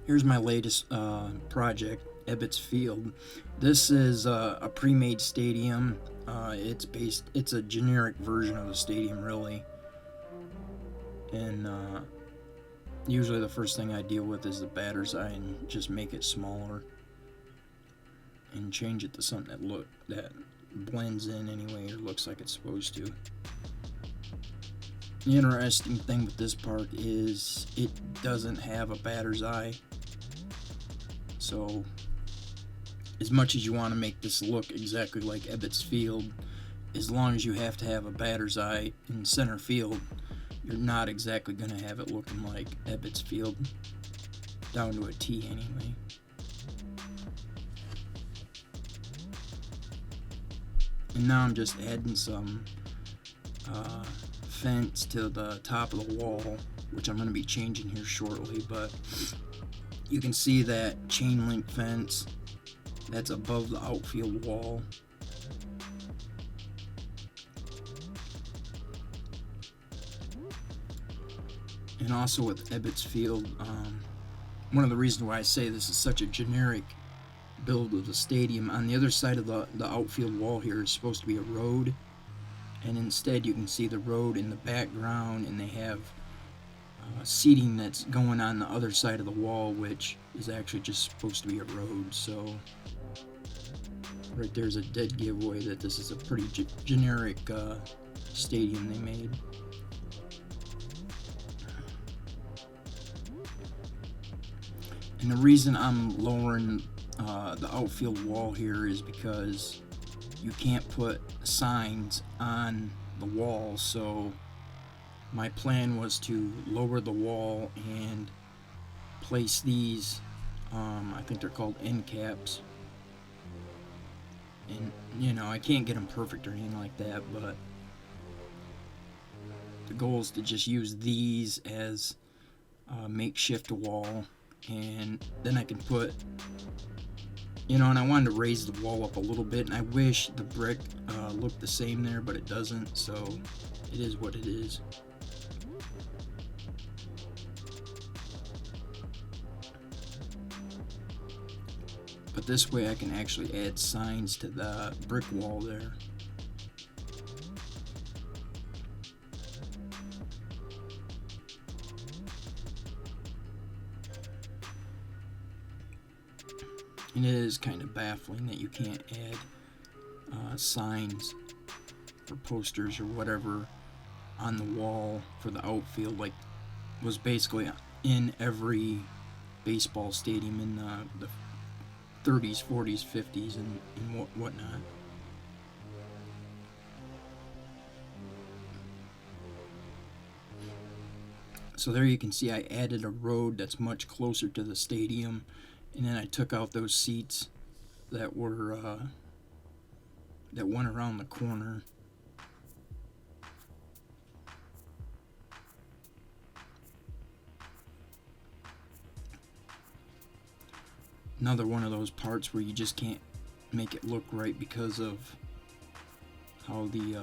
Here's my latest project, Ebbets Field. This is a pre-made stadium. It's a generic version of the stadium, really. And usually the first thing I deal with is the batter's eye and just make it smaller and change it to something that blends in anyway, or looks like it's supposed to. The interesting thing with this part is it doesn't have a batter's eye. So, as much as you want to make this look exactly like Ebbets Field, as long as you have to have a batter's eye in center field, you're not exactly going to have it looking like Ebbets Field, down to a T anyway. And now I'm just adding some fence to the top of the wall, which I'm going to be changing here shortly, but you can see that chain link fence that's above the outfield wall. And also with Ebbets Field, one of the reasons why I say this is such a generic build of the stadium, on the other side of the outfield wall here is supposed to be a road, and instead you can see the road in the background, and they have seating that's going on the other side of the wall, which is actually just supposed to be a road. So right there's a dead giveaway that this is a pretty generic stadium they made. And the reason I'm lowering the outfield wall here is because you can't put signs on the wall, so my plan was to lower the wall and place these, I think they're called end caps, and I can't get them perfect or anything like that, but the goal is to just use these as a makeshift wall, and then I can put, and I wanted to raise the wall up a little bit, and I wish the brick looked the same there, but it doesn't, so it is what it is. But this way I can actually add signs to the brick wall there. And it is kind of baffling that you can't add signs for posters or whatever on the wall for the outfield, like was basically in every baseball stadium in the 30s, 40s, 50s, and whatnot. So there you can see I added a road that's much closer to the stadium, and then I took out those seats that were that went around the corner. Another one of those parts where you just can't make it look right because of how the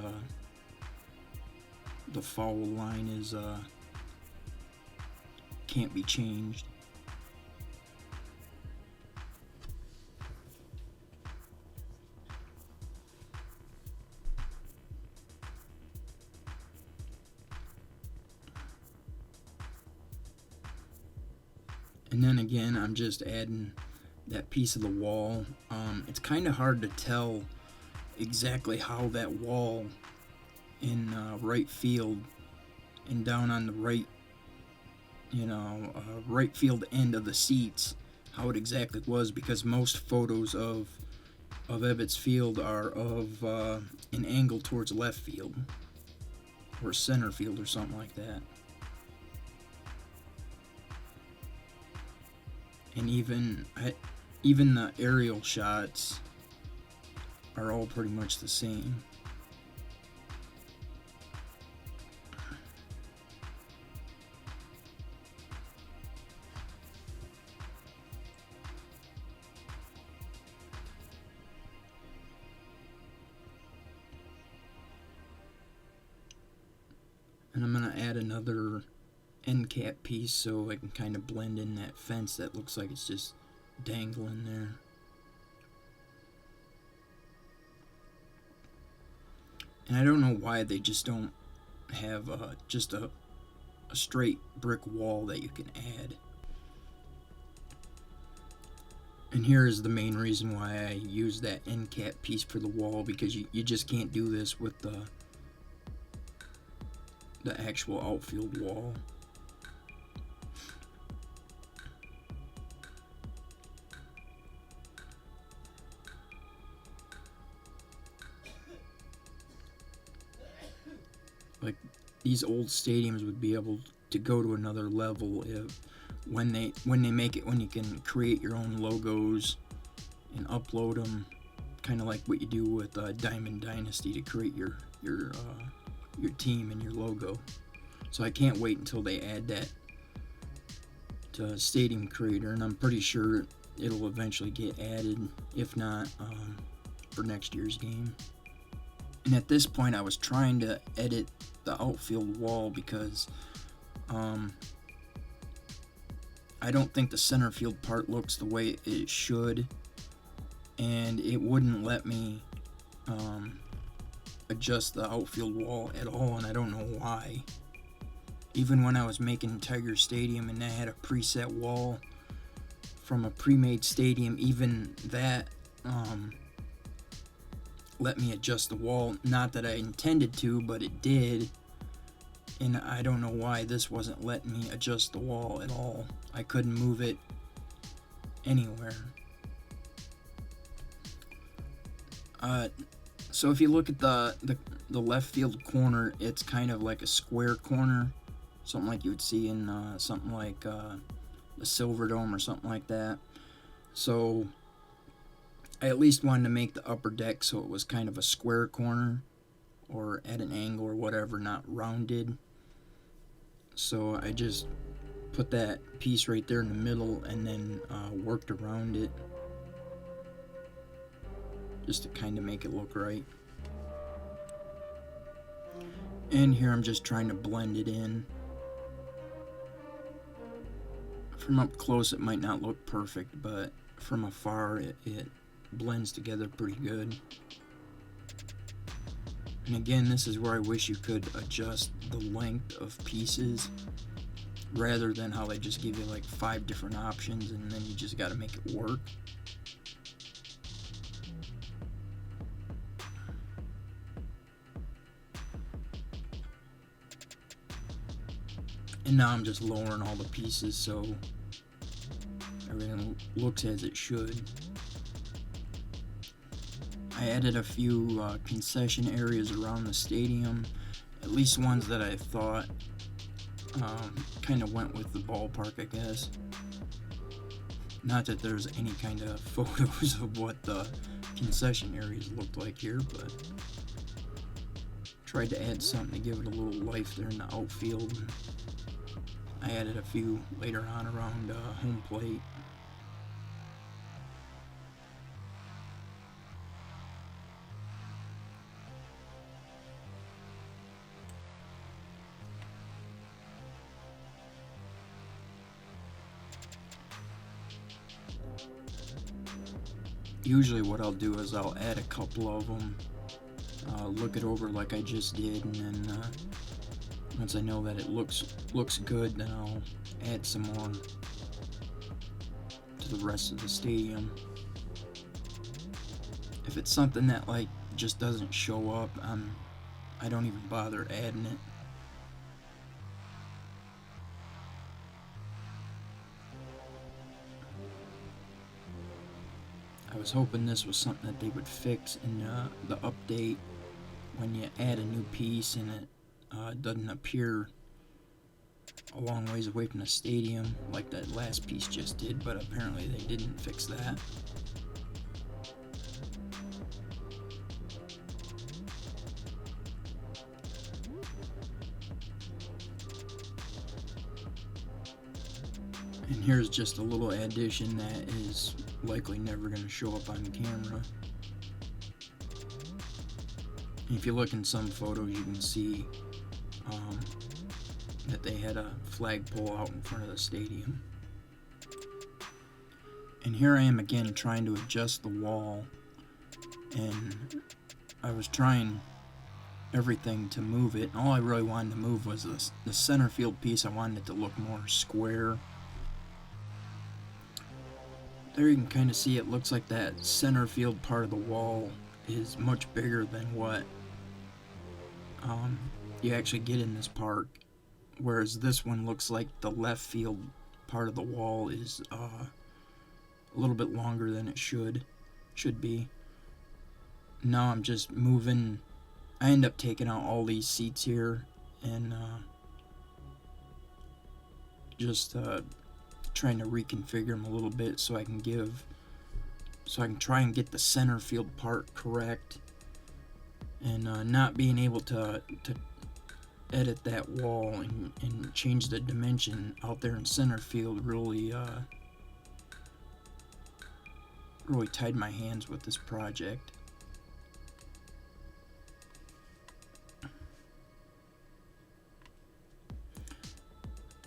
foul line is can't be changed. And then again, I'm just adding that piece of the wall. It's kind of hard to tell exactly how that wall in right field and down on the right, right field end of the seats, how it exactly was, because most photos of Ebbets Field are of an angle towards left field or center field or something like that. And even the aerial shots are all pretty much the same. And I'm going to add another end cap piece so I can kind of blend in that fence that looks like it's just dangling there. And I don't know why they just don't have just a straight brick wall that you can add. And here is the main reason why I use that end cap piece for the wall, because you just can't do this with the actual outfield wall. Like, these old stadiums would be able to go to another level if when they make it, when you can create your own logos and upload them, kind of like what you do with Diamond Dynasty to create your team and your logo. So I can't wait until they add that to Stadium Creator, and I'm pretty sure it'll eventually get added, if not for next year's game. And at this point I was trying to edit the outfield wall because I don't think the center field part looks the way it should, and it wouldn't let me adjust the outfield wall at all, and I don't know why. Even when I was making Tiger Stadium and I had a preset wall from a pre-made stadium, even that let me adjust the wall. Not that I intended to, but it did. And I don't know why this wasn't letting me adjust the wall at all. I couldn't move it anywhere. So if you look at the left field corner, it's kind of like a square corner, something like you would see in something like the Silverdome or something like that. So I at least wanted to make the upper deck so it was kind of a square corner, or at an angle or whatever, not rounded. So I just put that piece right there in the middle and then worked around it just to kind of make it look right. And here I'm just trying to blend it in. From up close it might not look perfect, but from afar it blends together pretty good. And again, this is where I wish you could adjust the length of pieces rather than how they just give you like 5 different options and then you just got to make it work. And now I'm just lowering all the pieces so everything looks as it should. I added a few concession areas around the stadium, at least ones that I thought kind of went with the ballpark, I guess. Not that there's any kind of photos of what the concession areas looked like here, but tried to add something to give it a little life there in the outfield. I added a few later on around home plate. Usually what I'll do is I'll add a couple of them, look it over like I just did, and then once I know that it looks good, then I'll add some more to the rest of the stadium. If it's something that like just doesn't show up, I don't even bother adding it. I was hoping this was something that they would fix in the update when you add a new piece and it doesn't appear a long ways away from the stadium like that last piece just did, but apparently they didn't fix that. And here's just a little addition that is likely never going to show up on camera. If you look in some photos, you can see that they had a flagpole out in front of the stadium. And here I am again trying to adjust the wall, and I was trying everything to move it. All I really wanted to move was the center field piece. I wanted it to look more square. There you can kind of see it looks like that center field part of the wall is much bigger than what you actually get in this park, whereas this one looks like the left field part of the wall is a little bit longer than it should be. Now I'm just moving. I end up taking out all these seats here and just trying to reconfigure them a little bit so I can try and get the center field part correct, and not being able to edit that wall and change the dimension out there in center field really tied my hands with this project.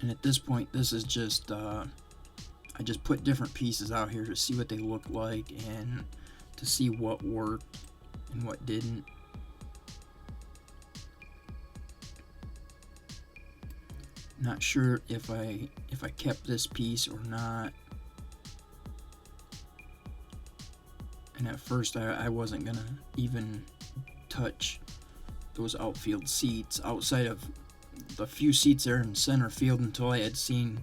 And at this point, this is just I just put different pieces out here to see what they look like and to see what worked and what didn't. Not sure if I kept this piece or not. And at first I wasn't gonna even touch those outfield seats outside of the few seats there in center field until I had seen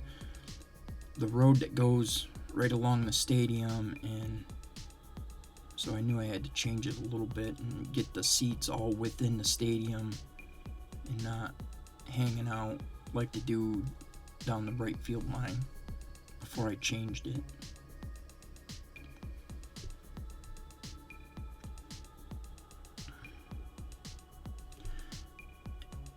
the road that goes right along the stadium, and so I knew I had to change it a little bit and get the seats all within the stadium and not hanging out like they do down the right field line before I changed it.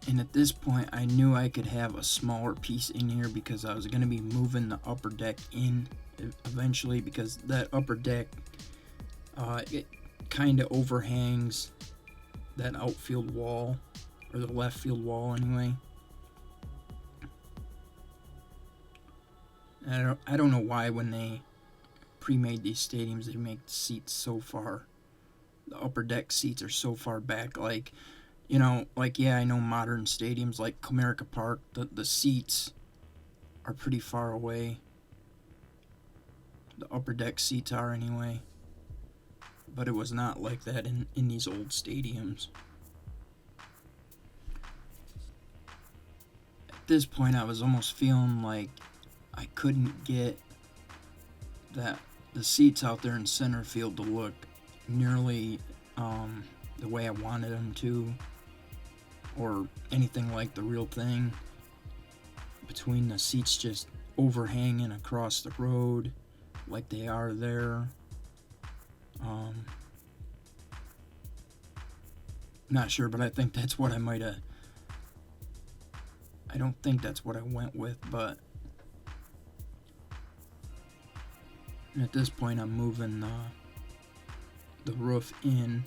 And at this point, I knew I could have a smaller piece in here because I was going to be moving the upper deck in eventually, because that upper deck, it kind of overhangs that outfield wall, or the left field wall anyway. And I don't know why when they pre-made these stadiums they make the seats so far, the upper deck seats are so far back. Like, you know, like, yeah, I know modern stadiums like Comerica Park, the seats are pretty far away. The upper deck seats are anyway. But it was not like that in these old stadiums. At this point, I was almost feeling like I couldn't get the seats out there in center field to look nearly the way I wanted them to, or anything like the real thing, between the seats just overhanging across the road like they are there. Not sure, but I think that's what I don't think that's what I went with, but at this point I'm moving the roof in.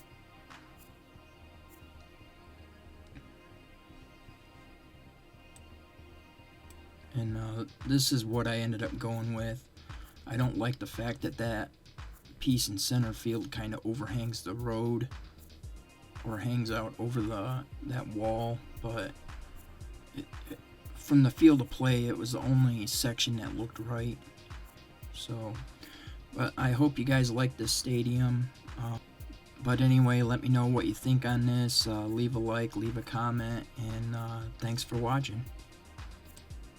And this is what I ended up going with. I don't like the fact that that piece in center field kind of overhangs the road or hangs out over that wall, but from the field of play, it was the only section that looked right. So, but I hope you guys like this stadium. But anyway, let me know what you think on this. Leave a like, leave a comment, and thanks for watching.